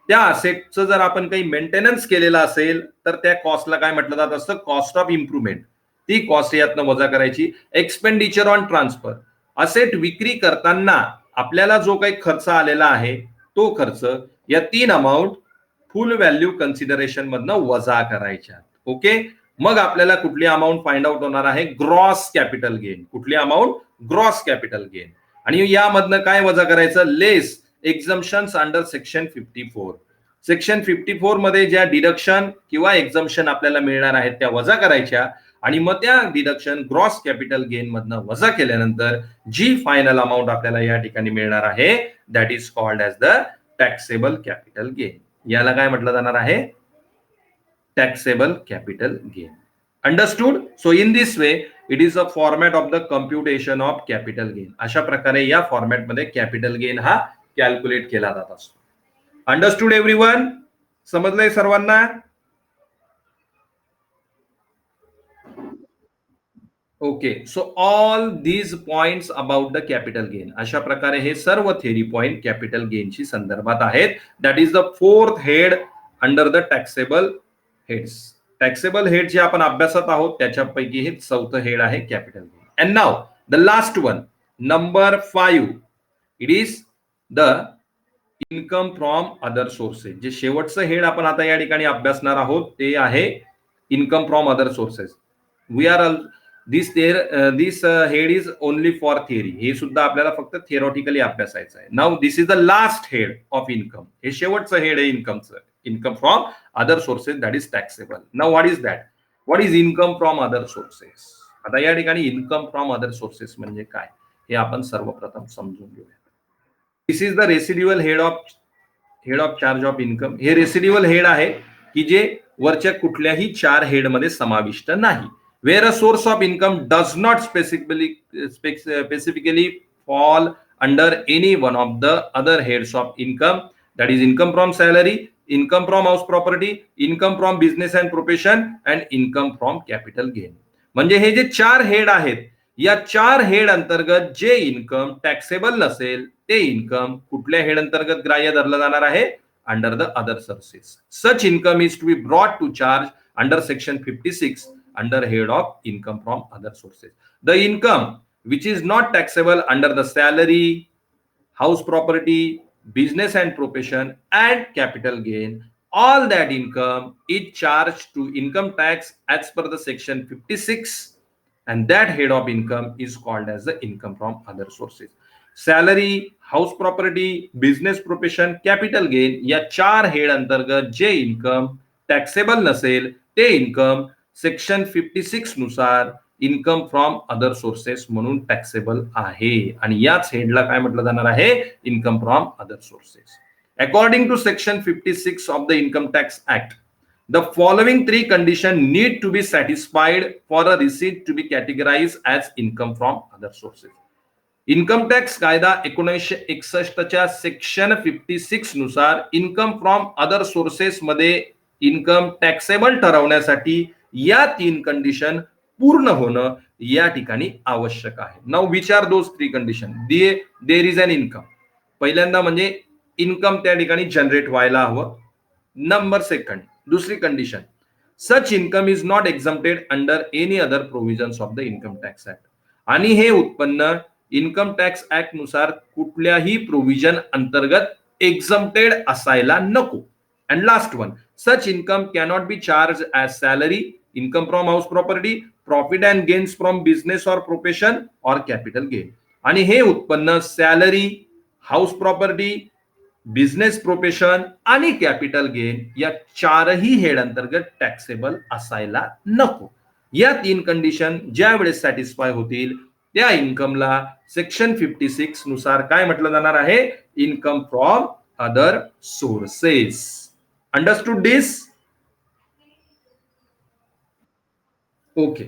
त्या असेटचं जर आपण काही मेंटेनन्स केलेलं असेल तर त्या कॉस्टला काय म्हटलं जात असतं? Cost of improvement. ती कॉस्ट यातनं वजा करायची. एक्सपेंडिचर ऑन ट्रान्सफर, असेट विक्री करताना आपल्याला जो काही खर्च आलेला आहे तो खर्च, या 3 अमाऊंट फुल व्हॅल्यू कन्सिडरेशन मधनं वजा करायच्या. ओके, मग आपल्याला कुठली अमाऊंट फाइंड आउट होणार आहे? Gross capital gain. कुठली अमाऊंट? Gross capital gain. आणि यामधनं काय वजा करायचं? लेस एक्झम्पशन्स अंडर सेक्शन 54. सेक्शन 54 मध्ये ज्या डिडक्शन किंवा एक्झम्पशन आपल्याला मिळणार आहेत त्या वजा करायच्या आणि मग त्या डिडक्शन ग्रॉस कॅपिटल गेन मधनं वजा केल्यानंतर जी फायनल अमाऊंट आपल्याला या ठिकाणी मिळणार आहे, that is called as the taxable capital gain. याला काय म्हटलं जाणार आहे? Taxable capital gain. Understood? So in this way it is a format of the computation of capital gain. अशा प्रकारे या फॉर्मॅटमध्ये कॅपिटल गेन हा कॅल्क्युलेट केला जात असतो. Understood everyone? समजलंय सर्वांना? Okay, so all these points about the capital gain. अशा प्रकारे हे सर्व थेरी पॉइंट कॅपिटल गेनशी संदर्भात आहेत. That is the 4th head under the taxable heads. Taxable head जे आपण अभ्यासात आहोत त्याच्यापैकी हे 4th हेड आहे capital gain. And now the last one, number 5, it is the income from other sources. जे शेवटचं हेड आपण आता या ठिकाणी अभ्यासणार आहोत ते आहे income from other sources. We are this head is only for theory. हे सुद्धा आपल्याला फक्त थिअरॉटिकली अभ्यासायचं आहे. Now this is the last head of income. हे शेवटचं हेड आहे इन्कमचं. Income from other sources that is taxable. Now what is that? What is income from other sources? आता या ठिकाणी इन्कम फ्रॉम अदर सोर्सेस म्हणजे काय हे आपण सर्वप्रथम समजून घेऊया. This is the residual head of charge of income. हे रेसिड्युअल हेड आहे की जे वरच्या कुठल्याही चार हेड मध्ये समाविष्ट नाही. Where a source of income does not specifically fall under any one of the other heads of income, that is income from salary, income from house property, income from business and profession and income from capital gain. म्हणजे हे जे चार head आहेत या चार head अंतर्गत जे income taxable नसेल ते इन्कम कुठल्या हेड अंतर्गत ग्राह्य धरलं जाणार आहे? Under the other sources. Such income is to be brought to charge under section 56 under head of income from other sources. The income which is not taxable under the salary, house property, business and profession and capital gain, all that income is charged to income tax as per the section 56, and that head of income is called as the income from other sources. Salary, house property, business profession, capital gain या चार head अंतर्गत जे income taxable नसेल ते income section 56 नुसार income from other sources म्हणून taxable आहे आणि याच हेडला काय म्हटलं जाणार आहे? Income from other sources. According to section 56 of the income tax act, the following three conditions need to be satisfied for a receipt to be categorized as income from other sources. Income tax कायदा 1961 section 56 नुसार income from other sources मध्ये income taxable ठरवण्यासाठी या तीन condition पूर्ण होणं या ठिकाणी आवश्यक आहे. Now which are those three condition? There is an income. पहिल्यांदा म्हणजे इन्कम त्या ठिकाणी जनरेट व्हायला हवं. नंबर सेकंड, दुसरी condition, such income is not exempted under any other provisions of the income tax act. आणि हे उत्पन्न इन्कम टॅक्स ऍक्ट नुसार कुठल्याही प्रोव्हिजन अंतर्गत एक्झम्प्टेड असायला नको. And last one, such income cannot be charged as salary, income from house property, profit and gains from business or profession or capital gain. आणि हे उत्पन्न salary, house property, business profession आणि capital gain या चारही head अंतर्गत taxable असायला नको. या तीन कंडिशन ज्या वेळेस सॅटिस्फाय होतील त्या इन्कमला सेक्शन 56 नुसार काय म्हटलं जाणार आहे? Income from other sources. Understood this? Okay.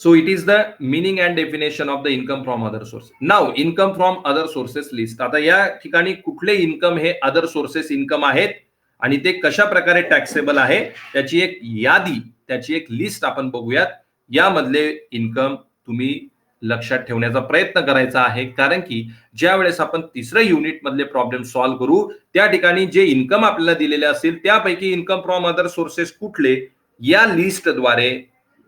So it is the meaning and definition of the income from other sources. Now income from other sources list. आता या ठिकाणी कुठले इन्कम हे अदर सोर्सेस इन्कम आहेत आणि ते कशा प्रकारे टॅक्सेबल आहे त्याची एक यादी, त्याची एक लिस्ट आपण बघूयात. यामधले इन्कम तुम्ही लक्षात ठेवण्याचा प्रयत्न करायचा आहे, कारण की ज्या वेळेस आपण तिसऱ्या युनिट मधले प्रॉब्लेम सॉल्व्ह करू त्या ठिकाणी जे इन्कम आपल्याला दिलेले असतील त्यापैकी इन्कम फ्रॉम अदर सोर्सेस कुठले या लिस्टद्वारे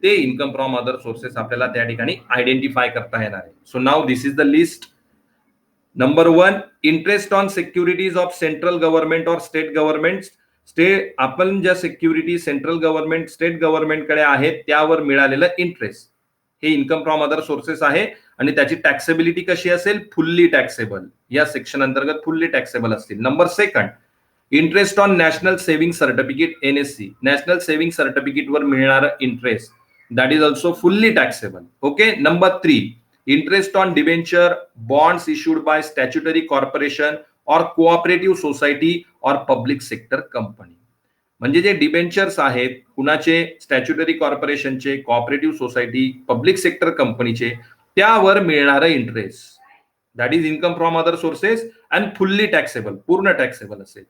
ते इन्कम फ्रॉम अदर सोर्सेस आपल्याला त्या ठिकाणी आयडेंटिफाय करता येणार आहे. So now this is the list. Number 1, interest on securities of central government और स्टेट गव्हर्नमेंट. आपण ज्या सिक्युरिटी सेंट्रल गव्हर्नमेंट, स्टेट गव्हर्नमेंटकडे आहेत त्यावर मिळालेलं इंटरेस्ट हे इन्कम फ्रॉम अदर सोर्सेस आहे आणि त्याची टॅक्सेबिलिटी कशी असेल? Fully taxable. या सेक्शन अंतर्गत फुल्ली टॅक्सेबल असतील. Number second, interest on national saving certificate NSC, national saving certificate वर मिळणारा interest that is also fully taxable. Okay. Number 3, interest on debenture, bonds issued by statutory corporation और cooperative society और public sector company. म्हणजे जे debentures आहेत कुणाचे? Statutory कॉर्पोरेशनचे, cooperative society, public sector कंपनीचे, त्यावर मिळणारं interest that is income from other sources and fully taxable, पूर्ण टॅक्सेबल असेल.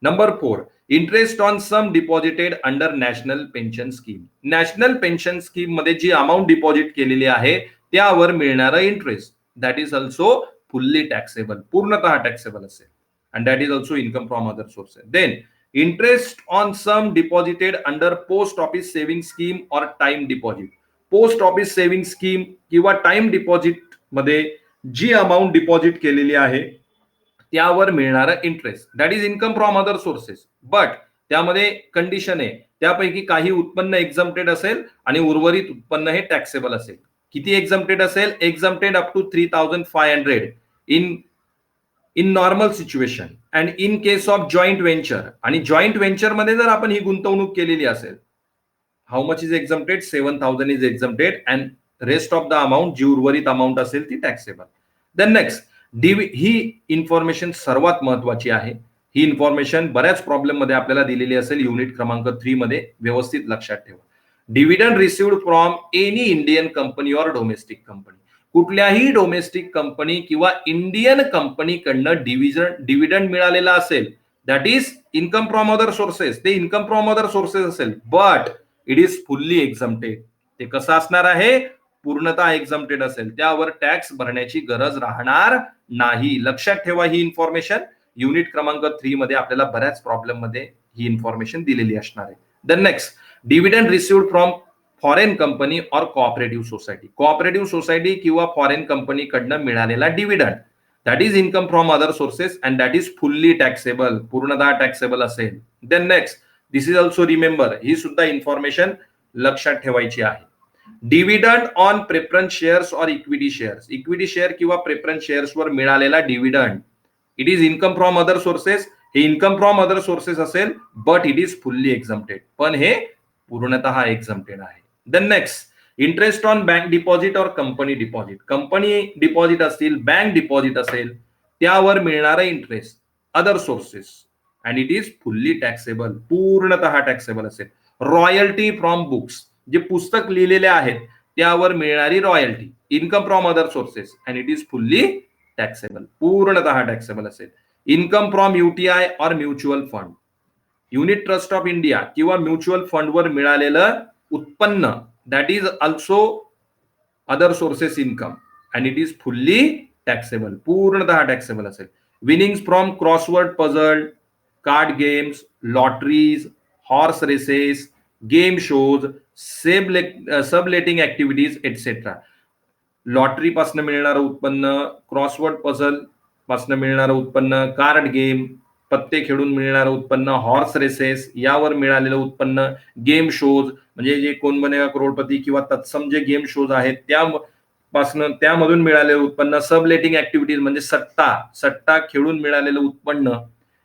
Number 4, interest on sum deposited under national pension scheme. National pension scheme मध्ये जी अमाऊंट डिपॉझिट केलेली आहे त्यावर मिळणारं interest that is also fully taxable, पूर्णतः taxable असेल and that is also income from other sources. Then interest on sum deposited under post office saving scheme or time deposit. Post office saving scheme किंवा time deposit मध्ये जी amount deposit केलेली आहे त्यावर मिळणारा interest that is income from other sources. But त्यामध्ये condition आहे, त्यापैकी काही उत्पन्न एक्झम्प्टेड असेल आणि उर्वरित उत्पन्न हे टॅक्सेबल असेल. किती एक्झम्प्टेड असेल? Exempted up to 3,500 in in normal situation and in case of joint venture, आणि जॉईंट व्हेंचर मध्ये जर आपण ही गुंतवणूक केलेली असेल, how much is exempted? 7,000 is exempted and rest of the amount, जी उर्वरित अमाऊंट असेल ती टॅक्सेबल. देन नेक्स्ट, ही इन्फॉर्मेशन सर्वात महत्वाची आहे. ही इन्फॉर्मेशन बऱ्याच प्रॉब्लेम मध्ये आपल्याला दिलेली असेल, युनिट क्रमांक 3 मध्ये, व्यवस्थित लक्षात ठेवा. Dividend received from any Indian company or domestic company, कुठल्याही डोमेस्टिक कंपनी किंवा इंडियन कंपनीकडनं डिव्हिडंड मिळालेला असेल, that is income from other sources. ते इन्कम फ्रॉम अदर सोर्सेस असेल, but it is fully exempted. ते कसं असणार आहे? पूर्णतः एक्झम्प्टेड असेल, त्यावर टॅक्स भरण्याची गरज राहणार नाही. लक्षात ठेवा ही इन्फॉर्मेशन. युनिट क्रमांक 3 मध्ये आपल्याला बऱ्याच प्रॉब्लेम मध्ये ही इन्फॉर्मेशन दिलेली असणार आहे. Then next, dividend received from foreign company or cooperative society. Cooperative society किंवा फॉरेन कंपनीकडनं मिळालेला dividend, that is income from other sources and that is fully taxable, पूर्णतः टॅक्सेबल असेल. Then next, this is also remember, ही सुद्धा information लक्षात ठेवायची आहे. Dividend on preference shares or equity shares, equity share किंवा प्रेफरन्स शेअर्स वर मिळालेला dividend, it is income from other sources. हे इन्कम फ्रॉम अदर सोर्सेस असेल, but it is fully exempted, पण हे पूर्णतः एक्झम्प्टेड आहे. Then next, interest on bank deposit or company deposit. Company deposit असतील, बँक डिपॉझिट असेल, त्यावर मिळणारा interest other sources and it is fully taxable, पूर्णतः टॅक्सेबल असेल. रॉयल्टी फ्रॉम बुक्स, जे पुस्तक लिहिलेले आहेत त्यावर मिळणारी royalty, income from other sources and it is fully taxable, पूर्णतः टॅक्सेबल असेल. Income from UTI or mutual fund, unit trust of India किंवा म्युच्युअल फंडवर मिळालेलं उत्पन्न, that is also other sources income and it is fully taxable, पूर्णतः taxable असेल. Winnings from crossword puzzle, card games, lotteries, horse races, game shows, subletting activities etcetera. Lottery पासून मिळणारं उत्पन्न, crossword puzzle पासून मिळणारं उत्पन्न, कार्ड गेम, पत्ते खेळून मिळणारं उत्पन्न, हॉर्स रेसेस यावर मिळालेलं उत्पन्न, गेम शोज म्हणजे जे कोण बनेगा करोडपती किंवा तत्सम जे गेम शोज आहेत त्यामधून मिळालेलं उत्पन्न, सबलेटिंग ऍक्टिव्हिटीज म्हणजे सट्टा खेळून मिळालेलं उत्पन्न,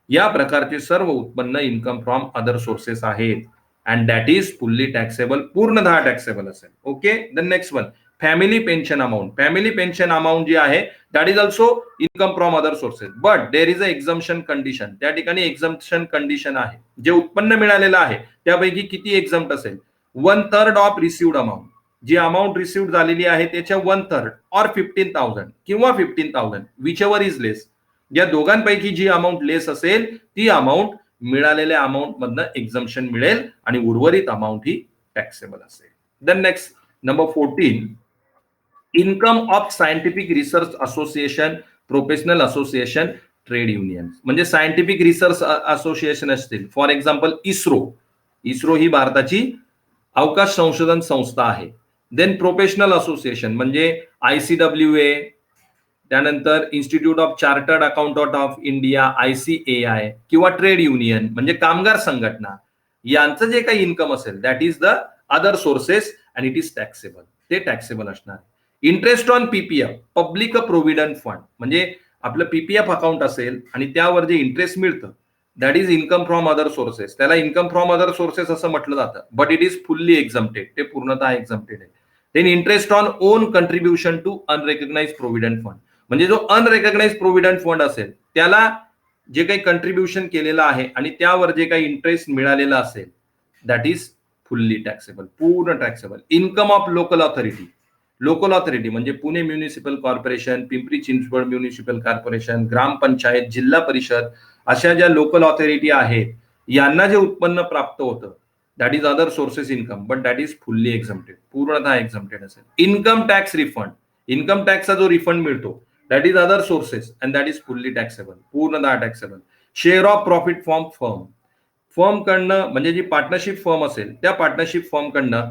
या प्रकारचे सर्व उत्पन्न इन्कम फ्रॉम अदर सोर्सेस आहेत and that is fully taxable, पूर्णतः टॅक्सेबल असेल. Okay. The next one, family pension amount. Family pension amount जी आहे that is also income from other sources, but there is a exemption condition. त्या ठिकाणी एक्झम्पशन condition आहे, जे उत्पन्न मिळालेलं आहे त्यापैकी किती एक्झम्प्ट असेल? 1/3 ऑफ रिसिव्ड अमाऊंट, जी अमाऊंट रिसिव्ड झालेली आहे त्याच्या 1/3 ऑर 15,000 किंवा 15,000 विच एव्हर इज लेस. या दोघांपैकी जी अमाऊंट लेस असेल ती अमाऊंट मिळालेल्या अमाऊंट मधनं एक्झम्पशन मिळेल आणि उर्वरित अमाऊंट ही टॅक्सेबल असेल. Then next, number 14, income of scientific research association, professional association, trade union. म्हणजे सायंटिफिक रिसर्च असोसिएशन असतील, फॉर एक्झाम्पल इस्रो ही भारताची अवकाश संशोधन संस्था आहे. देन प्रोफेशनल असोसिएशन म्हणजे ICWA, त्यानंतर institute of chartered accountant of India, ICAI, किंवा ट्रेड युनियन म्हणजे कामगार संघटना, यांचं जे काही इन्कम असेल that is the other sources and it is taxable, ते टॅक्सेबल असणार. Interest on PPF, public provident fund, म्हणजे आपलं PPF अकाउंट असेल आणि त्यावर जे इंटरेस्ट मिळतं that is income from other sources. त्याला इन्कम फ्रॉम अदर सोर्सेस असं म्हटलं जातं, but it is fully exempted, ते पूर्णतः एक्झम्प्टेड आहे. Then interest on own contribution to unrecognised provident fund, म्हणजे जो अनरेकग्नाइज प्रोव्हिडंट फंड असेल त्याला जे काही कंट्रीब्युशन केलेलं आहे आणि त्यावर जे काही इंटरेस्ट मिळालेला असेल दॅट इज फुल्ली टॅक्सेबल, पूर्ण taxable. Income of local authority म्हणजे Pune municipal corporation, Pimpri Chinchwad municipal corporation, gram panchayat, Zilla Parishad, अशा ज्या लोकल ऑथॉरिटी आहेत यांना जे उत्पन्न प्राप्त होतं that is other sources income, but that is fully exempted, पूर्णतः एक्झम्प्टेड असेल. इन्कम टॅक्स रिफंड, इन्कम टॅक्सचा जो रिफंड मिळतो that is other sources and that is fully taxable, पूर्णतः taxable. Share of profit from firm कडनं म्हणजे जी partnership firm असेल त्या पार्टनरशिप फर्म कडनं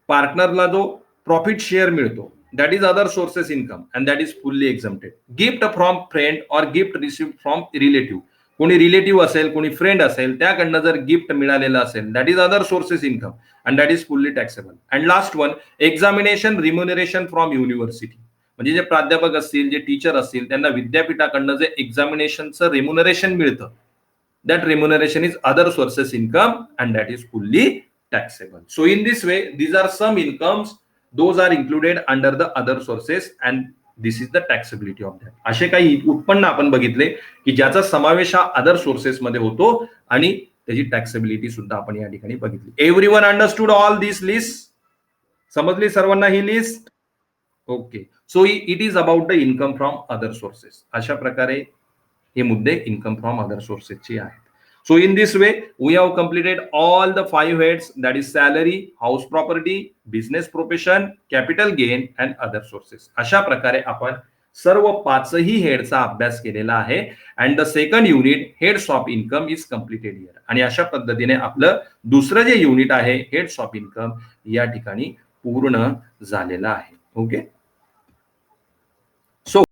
पार्टनरला जो प्रॉफिट शेअर मिळतो that is other sources income and that is fully exempted. Gift from friend or gift received from relative, कोणी रिलेटिव्ह असेल कोणी फ्रेंड असेल त्याकडनं जर गिफ्ट मिळालेलं असेल that is other sources income and that is fully taxable. And last one, examination remuneration from university, म्हणजे जे प्राध्यापक असतील, जे टीचर असतील, त्यांना विद्यापीठाकडनं जे एक्झामिनेशनचं रेम्युनरेशन मिळतं, that remuneration is other sources income and that is fully taxable. So in this way, these are some incomes, those are included under the other sources and this is the taxability of that. असे काही उत्पन्न आपण बघितले की ज्याचा समावेश हा other sources मध्ये होतो आणि त्याची टॅक्सेबिलिटी सुद्धा आपण या ठिकाणी बघितली. Everyone understood all this list? समजली सर्वांना ही list? Okay. So it is about the income from other sources. अशा प्रकारे हे मुद्दे इन्कम फ्रॉम अदर सोर्सेसचे आहेत. So in this way we have completed all the 5 heads, that is salary, house property, business profession, capital gain and other sources. अशा प्रकारे आपण सर्व 5ही हेडचा अभ्यास केलेला आहे. And the second unit heads of income is completed here. आणि अशा पद्धतीने आपलं दुसरं जे युनिट आहे हेड्स ऑफ इन्कम या ठिकाणी पूर्ण झालेलं आहे. ओके.